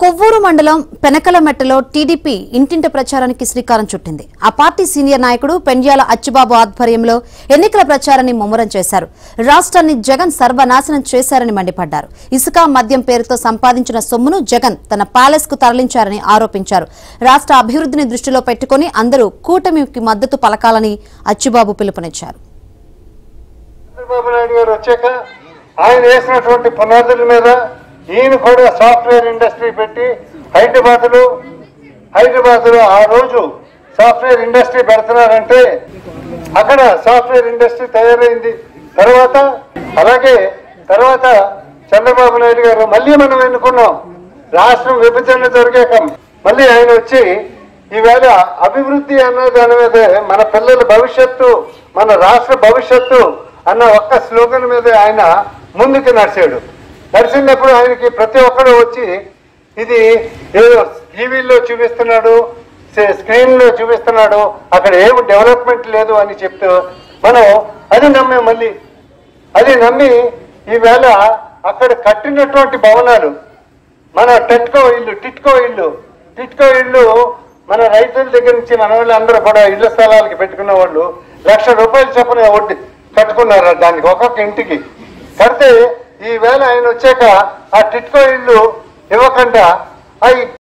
కొవ్వూరు మండలం పెనకలమెట్టలో టీడీపీ ఇంటింటి ప్రచారానికి శ్రీకారం చుట్టింది. ఆ పార్టీ సీనియర్ నాయకుడు పెండ్యాల అచ్చుబాబు ఆధ్వర్యంలో ఎన్నికల ప్రచారాన్ని ముమ్మరం చేశారు. రాష్ట్రాన్ని జగన్ సర్వనాశనం చేశారని మండిపడ్డారు. ఇసుక మద్యం పేరుతో సంపాదించిన సొమ్మును జగన్ తన ప్యాలెస్ కు తరలించారని ఆరోపించారు. రాష్ట్ర అభివృద్ధిని దృష్టిలో పెట్టుకుని అందరూ కూటమికి మద్దతు పలకాలని అచ్చుబాబు పిలుపునిచ్చారు. ఆయన వేసినటువంటి పునాదుల మీద ఈయన కూడా సాఫ్ట్వేర్ ఇండస్ట్రీ పెట్టి హైదరాబాద్ లో ఆ రోజు సాఫ్ట్వేర్ ఇండస్ట్రీ పెడుతున్నారంటే అక్కడ సాఫ్ట్వేర్ ఇండస్ట్రీ తయారైంది. తర్వాత చంద్రబాబు నాయుడు గారు మళ్ళీ మనం ఎన్నుకున్నాం. రాష్ట్రం విభజన జరిగాక మళ్ళీ ఆయన వచ్చి ఈవేళ అభివృద్ధి అన్న దాని మీద మన పిల్లల భవిష్యత్తు, మన రాష్ట్ర భవిష్యత్తు అన్న ఒక్క స్లోగన్ మీద ఆయన ముందుకు నడిచినప్పుడు ఆయనకి ప్రతి ఒక్కరు వచ్చి ఇది ఏదో టీవీలో చూపిస్తున్నాడు, స్క్రీన్ లో చూపిస్తున్నాడు, అక్కడ ఏమి డెవలప్మెంట్ లేదు అని చెప్తూ మనం అది నమ్మి ఈవేళ అక్కడ కట్టినటువంటి భవనాలు మన టిట్కో ఇల్లు మన రైతుల దగ్గర నుంచి మన వాళ్ళందరూ కూడా ఇళ్ల స్థలాలకి పెట్టుకున్న వాళ్ళు ₹1,00,000 చొప్పున వడ్డీ కట్టుకున్నారు. దానికి ఒక్కొక్క ఇంటికి కడితే ఈవేళ ఆయన వచ్చాక ఆ టిట్కో ఇల్లు ఇవ్వకుండా